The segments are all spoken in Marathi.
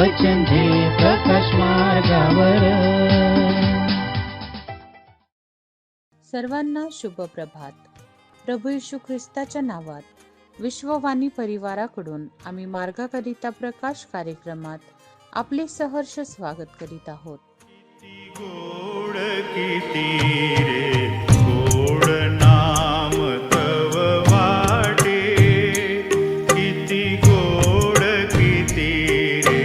वचन दे प्रकाश मार्गावर. सर्वांना शुभ प्रभात. प्रभू येशू ख्रिस्ताच्या नावात विश्ववाणी परिवाराकडून आम्ही मार्गाकरिता प्रकाश कार्यक्रमात आपले सहर्ष स्वागत करीत आहोत. गोड किती रे गोड नाम तव वाटे, किती गोड किती रे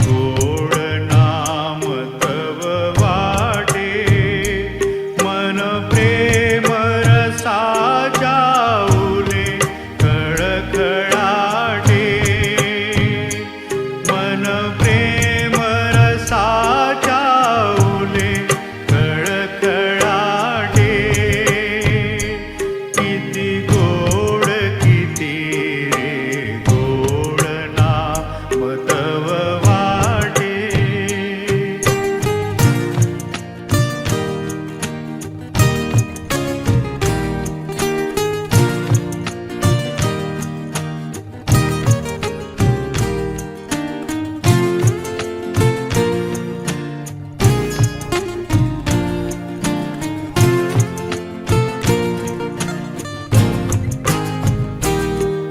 गोड नाम तव वाटे. मन प्रेम रसाच्या उले खळखळाटे, मन प्रेम रसाच्या उले खळखळाटे. किती गोड किती रे गोड नाम तव वाटे.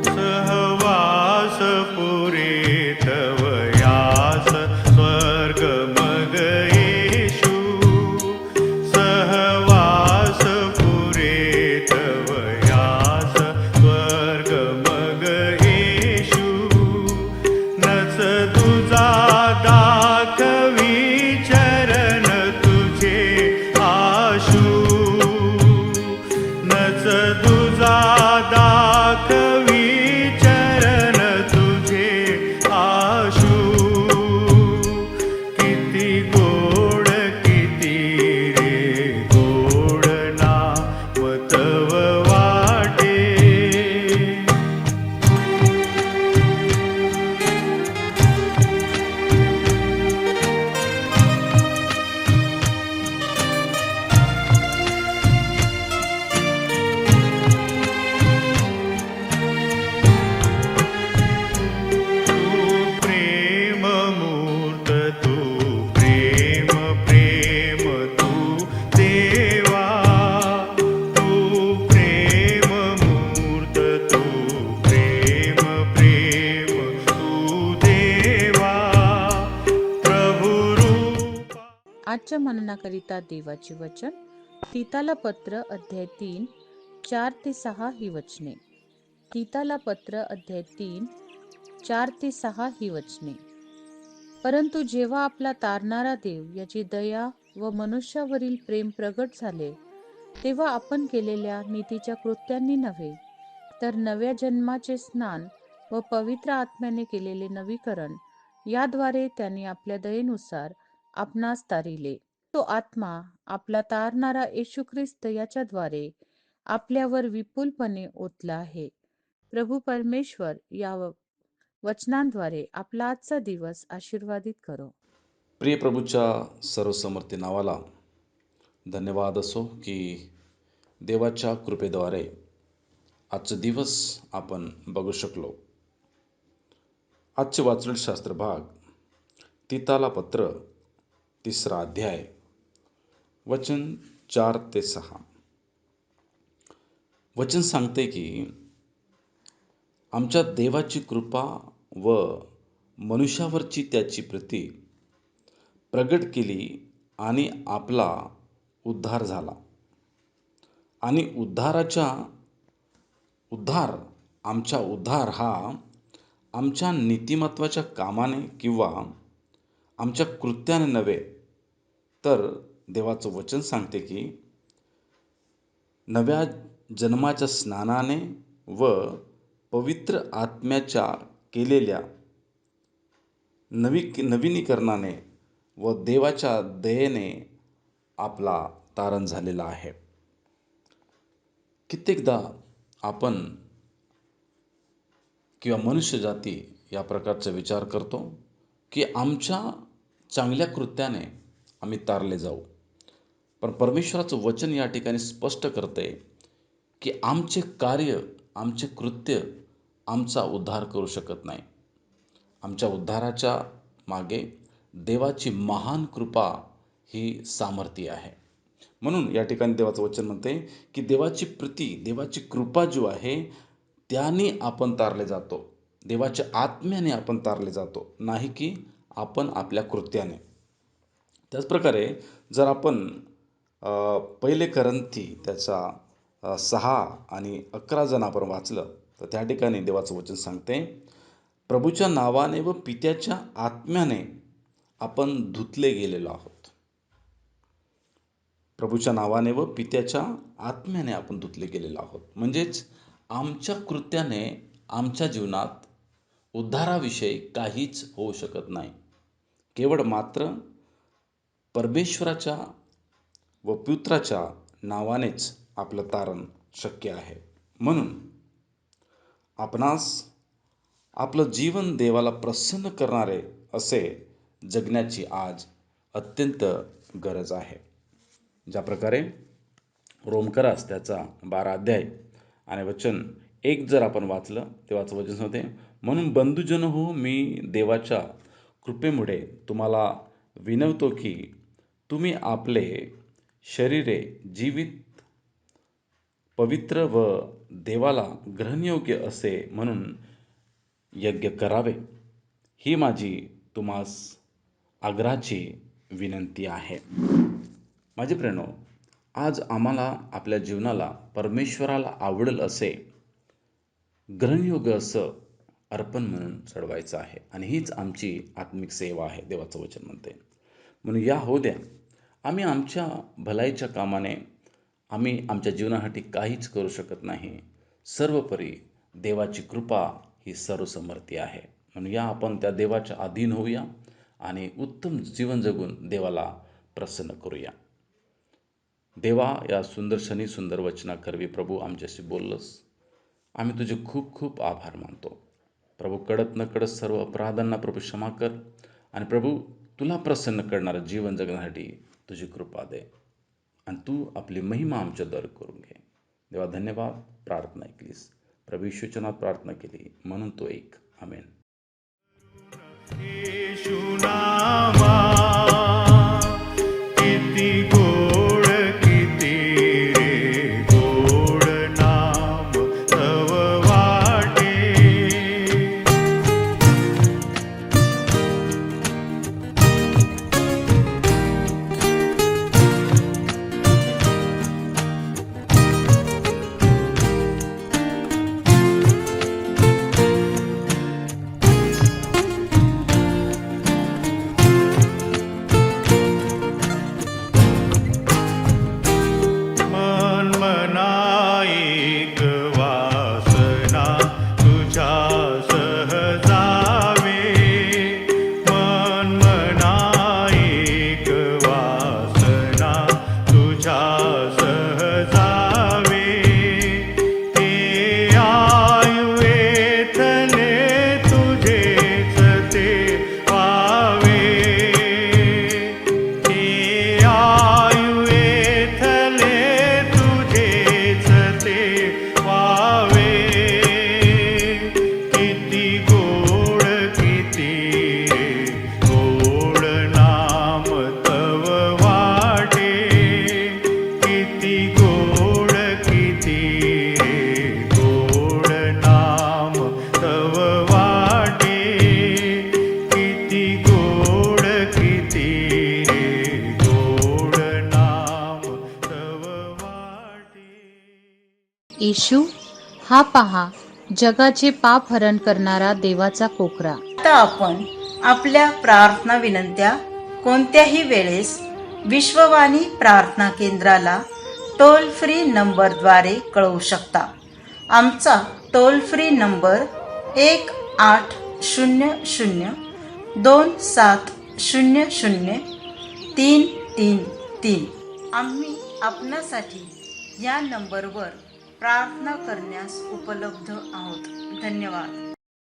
सहवास पुरे तव यास स्वर्ग मग येशू. सहवास पुरे तव यास स्वर्ग मग येशू. नच तुझा दाखवी चरण तुझे आशू. नच तुझा दाखवी चरण तुझे आशू. किती गोड किती रे गोड नाम तव वाटे. तू प्रेम मूर्त तू प्रेम प्रेम तू देवा. तू प्रेम मूर्त तू प्रेम प्रेम तू देवा. प्रभु रूपा आजच्या मननाकरिता देवाचे वचन तीताला पत्र अध्याय 3 4-6 ही वचने. तीताला पत्र अध्याय 3 4-6 ही वचने. परंतु जेव्हा आपला तारणारा देव याची दया व मनुष्यावरील प्रेम प्रगट झाले, तेव्हा आपण केलेल्या नीतीच्या कृत्यांनी नव्हे, तर नव्या जन्माचे स्नान व पवित्र आत्म्याने केलेले नवीकरण याद्वारे त्यांनी आपल्या दयेनुसार आपणास तारिले. तो आत्मा आपला तारणारा येशू ख्रिस्त याच्याद्वारे आपल्यावर विपुलपणे ओतला आहे. प्रभू परमेश्वर या वचनांद्वारे आपला आजचा दिवस आशीर्वादित करो. प्रिय प्रभूच्या सर्वसमर्थी नावाला धन्यवाद असो की देवाच्या कृपेद्वारे आजचा दिवस आपण बघू शकलो. आजचे वाचलेले शास्त्र भाग तीताला पत्र 3 अध्याय वचन 4-6. वचन सांगते की आमच्या देवाची कृपा व मनुष्यावरची त्याची प्रीती प्रगट केली आणि आपला उद्धार झाला. आणि आमचा उद्धार हा आमच्या नीतिमत्वाच्या कामाने किंवा आमच्या कृत्याने नव्हे, तर देवाचं वचन सांगते की नव्या जन्माच्या स्नानाने व पवित्र आत्म्याच्या केलेल्या नवीनीकरणाने व देवाच्या दयेने आपला तारण झालेला आहे. कित्येकदा आपण किंवा मनुष्य जाती या प्रकारचा विचार करतो की आमच्या चांगल्या कृत्याने आम्ही तारले जाऊ. पण परमेश्वराचं वचन या ठिकाणी स्पष्ट करते की आमचे कार्य, आमचे कृत्य आमचा उद्धार करू शकत नाही. आमच्या उद्धाराच्या मागे देवाची महान कृपा ही सामर्थ्य आहे. म्हणून या ठिकाणी देवाचं वचन म्हणते की देवाची प्रीती, देवाची कृपा जो आहे त्याने आपण तारले जातो. देवाच्या आत्म्याने आपण तारले जातो, नाही की आपण आपल्या कृत्याने. त्याचप्रकारे जर आपण पहिले करंथी त्याचा 6 आणि 11 जण आपण वाचलं तर त्या ठिकाणी देवाचं वचन सांगते, प्रभूच्या नावाने व पित्याच्या आत्म्याने आपण धुतले गेलेलो आहोत. प्रभूच्या नावाने व पित्याच्या आत्म्याने आपण धुतले गेलेलो आहोत. म्हणजेच आमच्या कृत्याने आमच्या जीवनात उद्धाराविषयी काहीच होऊ शकत नाही. केवळ मात्र परमेश्वराच्या व पुत्राच्या नावानेच आपलं तारण शक्य आहे. म्हणून आपणास आपलं जीवन देवाला प्रसन्न करणारे असे जगण्याची आज अत्यंत गरज आहे. ज्या प्रकारे रोमकरास त्याचा 12 अध्याय आणि वचन 1 जर आपण वाचलं तेव्हाचं वचन होते, म्हणून बंधुजन हो, मी देवाच्या कृपेमुळे तुम्हाला विनवतो की तुम्ही आपले शरीरे जीवित, पवित्र व देवाला ग्रहणयोग्य असे म्हणून यज्ञ करावे. ही माझी तुम्हास आग्रहाची विनंती आहे. माझे प्रेनो, आज आम्हाला आपल्या जीवनाला परमेश्वराला आवडेल असे ग्रहणयोग्य असं अर्पण म्हणून चढवायचं आहे आणि हीच आमची आत्मिक सेवा आहे, देवाचं वचन म्हणते. म्हणून या हो द्या, आम्ही आमच्या भलाईच्या कामाने आम्ही आमच्या जीवनासाठी काहीच करू शकत नाही. सर्वपरी देवाची कृपा ही सर्वसमर्थी आहे. म्हणून या आपण त्या देवाच्या अधीन होऊया आणि उत्तम जीवन जगून देवाला प्रसन्न करूया. देवा, या सुंदर शनी सुंदर वचनाकरवी प्रभू आमच्याशी बोललंस, आम्ही तुझे खूप खूप आभार मानतो. प्रभू, कळत न कळत सर्व अपराधांना प्रभू क्षमा कर आणि प्रभू तुला प्रसन्न करणारं जीवन जगण्यासाठी तुझी कृपा दे आणि तू आपली महिमा आमच्याद्वारे करून घे. देवा धन्यवाद. प्रार्थना ऐकलीस, प्रभू येशूच्या नावात प्रार्थना केली म्हणून तो एक. आमेन. येशू नामा किती गोड, किती रे गोड नाम तव वाटे. येशू हा पहा, जगाचे पाप हरण करणारा देवाचा कोकरा. आता आपण आपल्या प्रार्थना विनंत्या कोणत्याही वेळेस विश्ववाणी प्रार्थना केंद्राला टोल फ्री नंबरद्वारे कळवू शकता. आमचा टोल फ्री नंबर 1-800-2700-333. आम्ही आपणासाठी या नंबरवर प्रार्थना करण्यास उपलब्ध आहोत. धन्यवाद.